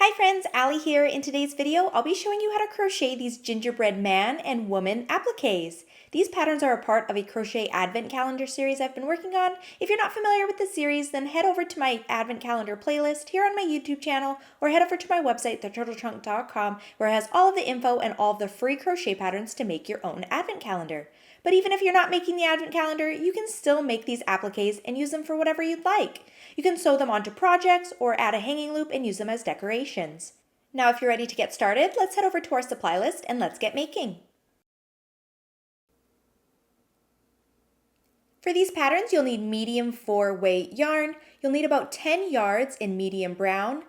Hi friends, Allie here. In today's video, I'll be showing you how to crochet these gingerbread man and woman appliques. These patterns are a part of a crochet advent calendar series I've been working on. If you're not familiar with the series, then head over to my advent calendar playlist here on my YouTube channel, or head over to my website, theturtletrunk.com, where it has all of the info and all of the free crochet patterns to make your own advent calendar. But even if you're not making the advent calendar, you can still make these appliques and use them for whatever you'd like. You can sew them onto projects or add a hanging loop and use them as decorations. Now if you're ready to get started, let's head over to our supply list and let's get making. For these patterns, you'll need medium 4-way yarn. You'll need about 10 yards in medium brown,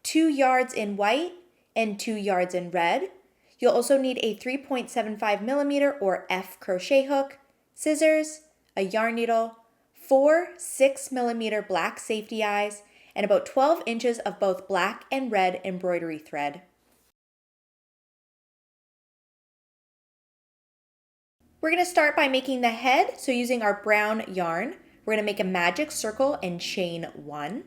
2 yards in white, and 2 yards in red. You'll also need a 3.75 millimeter or F crochet hook, scissors, a yarn needle, 4 6 millimeter black safety eyes, and about 12 inches of both black and red embroidery thread. We're going to start by making the head, so using our brown yarn, we're going to make a magic circle and chain 1.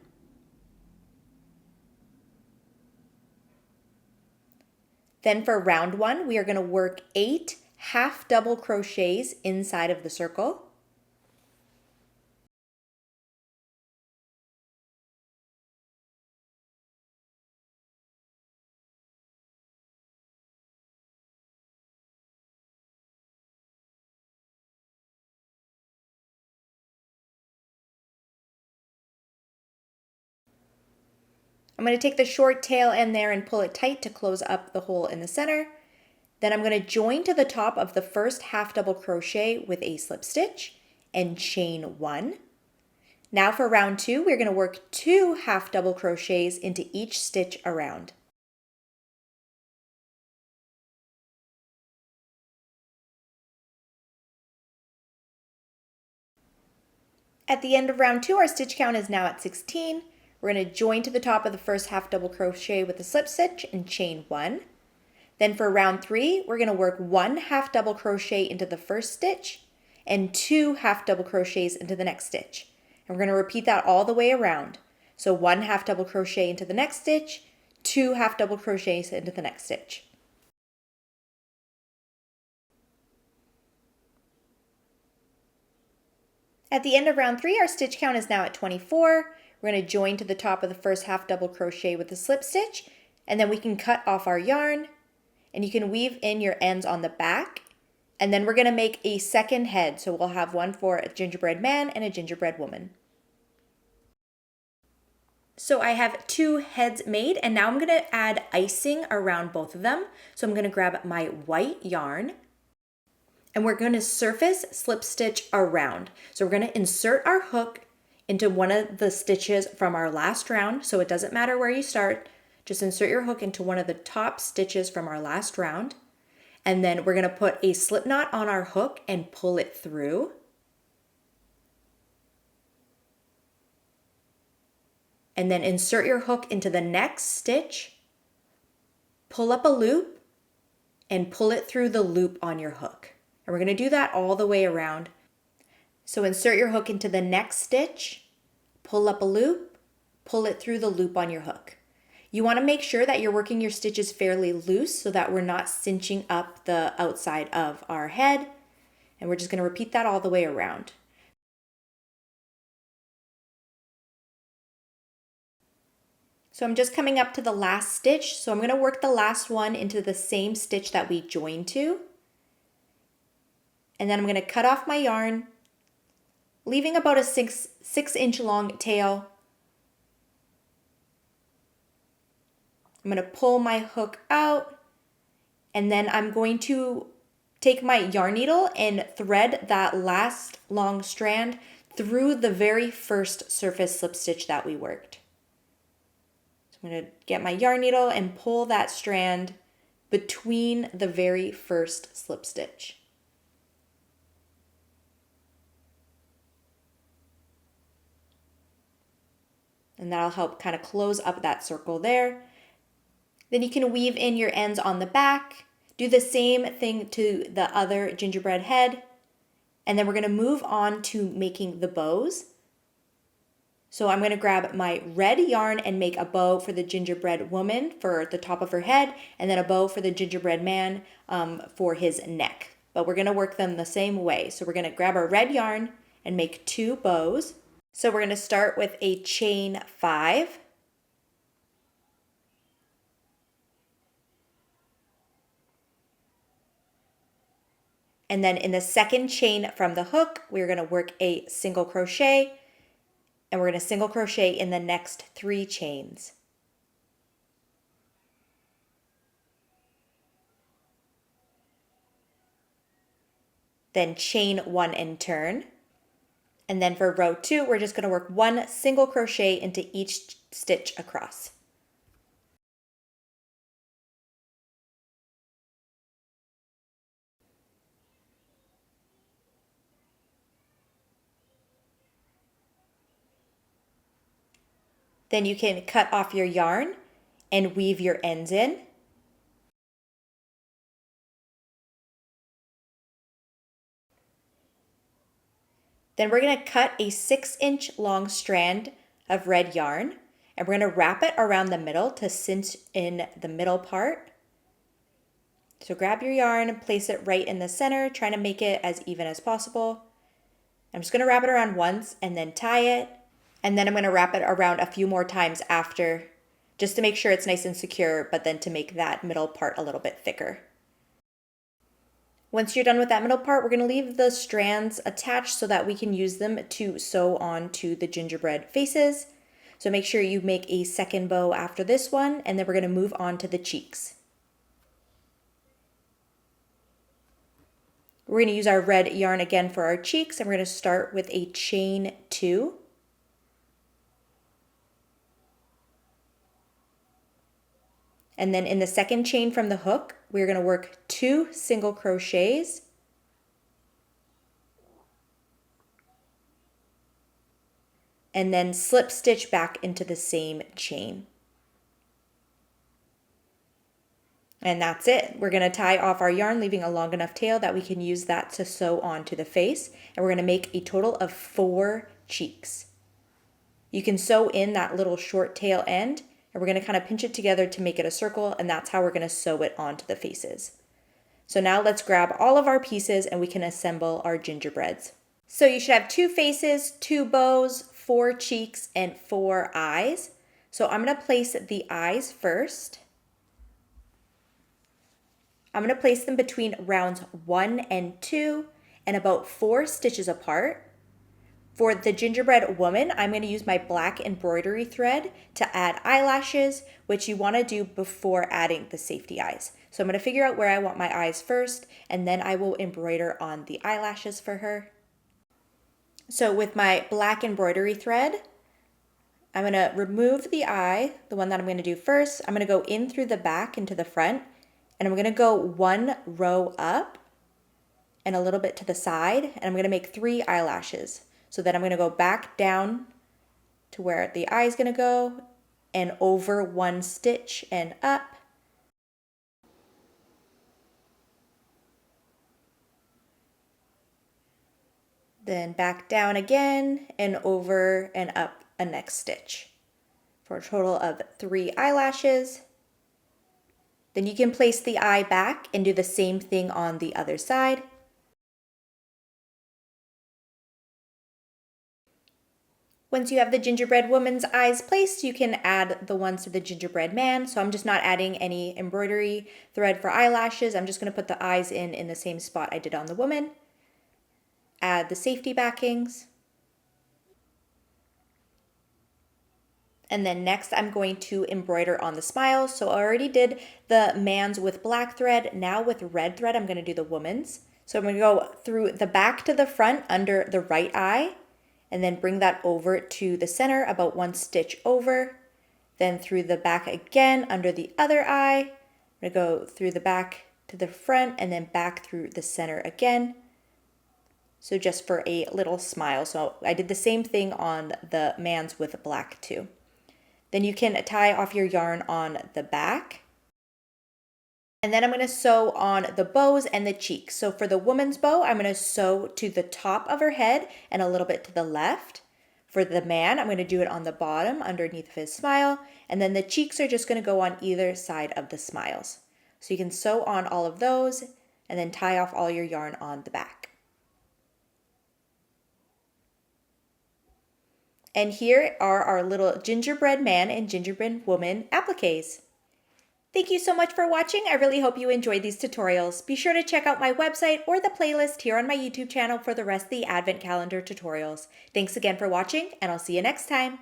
Then for round 1, we are going to work 8 half double crochets inside of the circle. I'm going to take the short tail end there and pull it tight to close up the hole in the center. Then I'm going to join to the top of the first half double crochet with a slip stitch and chain 1. Now for round 2, we're going to work 2 half double crochets into each stitch around. At the end of round 2, our stitch count is now at 16. We're going to join to the top of the first half double crochet with a slip stitch and chain 1. Then for round 3, we're going to work 1 half double crochet into the first stitch and 2 half double crochets into the next stitch. And we're going to repeat that all the way around. So 1 half double crochet into the next stitch, 2 half double crochets into the next stitch. At the end of round 3, our stitch count is now at 24. We're going to join to the top of the first half double crochet with a slip stitch, and then we can cut off our yarn, and you can weave in your ends on the back, and then we're going to make a second head. So we'll have one for a gingerbread man and a gingerbread woman. So I have 2 heads made, and now I'm going to add icing around both of them. So I'm going to grab my white yarn, and we're going to surface slip stitch around. So we're going to insert our hook into one of the stitches from our last round. So it doesn't matter where you start, just insert your hook into one of the top stitches from our last round. And then we're going to put a slip knot on our hook and pull it through. And then insert your hook into the next stitch, pull up a loop, and pull it through the loop on your hook. And we're going to do that all the way around. So insert your hook into the next stitch, pull up a loop, pull it through the loop on your hook. You want to make sure that you're working your stitches fairly loose so that we're not cinching up the outside of our head. And we're just going to repeat that all the way around. So I'm just coming up to the last stitch. So I'm going to work the last one into the same stitch that we joined to. And then I'm going to cut off my yarn, leaving about a 6-inch long tail. I'm going to pull my hook out, and then I'm going to take my yarn needle and thread that last long strand through the very first surface slip stitch that we worked. So I'm going to get my yarn needle and pull that strand between the very first slip stitch. And that'll help kind of close up that circle there. Then you can weave in your ends on the back. Do the same thing to the other gingerbread head. And then we're going to move on to making the bows. So I'm going to grab my red yarn and make a bow for the gingerbread woman for the top of her head, and then a bow for the gingerbread man for his neck. But we're going to work them the same way. So we're going to grab our red yarn and make 2 bows. So we're going to start with a chain 5. And then in the second chain from the hook, we're going to work a single crochet, and we're going to single crochet in the next 3 chains. Then chain 1 and turn. And then for row 2, we're just going to work 1 single crochet into each stitch across. Then you can cut off your yarn and weave your ends in. Then we're going to cut a 6-inch long strand of red yarn, and we're going to wrap it around the middle to cinch in the middle part. So grab your yarn and place it right in the center, trying to make it as even as possible. I'm just going to wrap it around once and then tie it, and then I'm going to wrap it around a few more times after, just to make sure it's nice and secure, but then to make that middle part a little bit thicker. Once you're done with that middle part, we're going to leave the strands attached so that we can use them to sew onto the gingerbread faces. So make sure you make a second bow after this one, and then we're going to move on to the cheeks. We're going to use our red yarn again for our cheeks, and we're going to start with a chain 2. And then in the second chain from the hook, we're going to work 2 single crochets. And then slip stitch back into the same chain. And that's it. We're going to tie off our yarn, leaving a long enough tail that we can use that to sew onto the face. And we're going to make a total of 4 cheeks. You can sew in that little short tail end, and we're going to kind of pinch it together to make it a circle, and that's how we're going to sew it onto the faces. So now let's grab all of our pieces and we can assemble our gingerbreads. So you should have 2 faces, 2 bows, 4 cheeks, and 4 eyes. So I'm going to place the eyes first. I'm going to place them between rounds 1 and 2 and about 4 stitches apart. For the gingerbread woman, I'm going to use my black embroidery thread to add eyelashes, which you want to do before adding the safety eyes. So I'm going to figure out where I want my eyes first, and then I will embroider on the eyelashes for her. So with my black embroidery thread, I'm going to remove the eye, the one that I'm going to do first. I'm going to go in through the back into the front, and I'm going to go 1 row up and a little bit to the side, and I'm going to make 3 eyelashes. So then I'm going to go back down to where the eye is going to go and over 1 stitch and up. Then back down again and over and up a next stitch for a total of 3 eyelashes. Then you can place the eye back and do the same thing on the other side. Once you have the gingerbread woman's eyes placed, you can add the ones to the gingerbread man. So I'm just not adding any embroidery thread for eyelashes. I'm just going to put the eyes in the same spot I did on the woman. Add the safety backings. And then next I'm going to embroider on the smiles. So I already did the man's with black thread. Now with red thread, I'm going to do the woman's. So I'm going to go through the back to the front under the right eye, and then bring that over to the center about 1 stitch over. Then through the back again under the other eye. I'm going to go through the back to the front and then back through the center again. So just for a little smile. So I did the same thing on the man's with black too. Then you can tie off your yarn on the back. And then I'm going to sew on the bows and the cheeks. So for the woman's bow, I'm going to sew to the top of her head and a little bit to the left. For the man, I'm going to do it on the bottom underneath of his smile, and then the cheeks are just going to go on either side of the smiles. So you can sew on all of those and then tie off all your yarn on the back. And here are our little gingerbread man and gingerbread woman appliques. Thank you so much for watching. I really hope you enjoyed these tutorials. Be sure to check out my website or the playlist here on my YouTube channel for the rest of the Advent Calendar tutorials. Thanks again for watching, and I'll see you next time.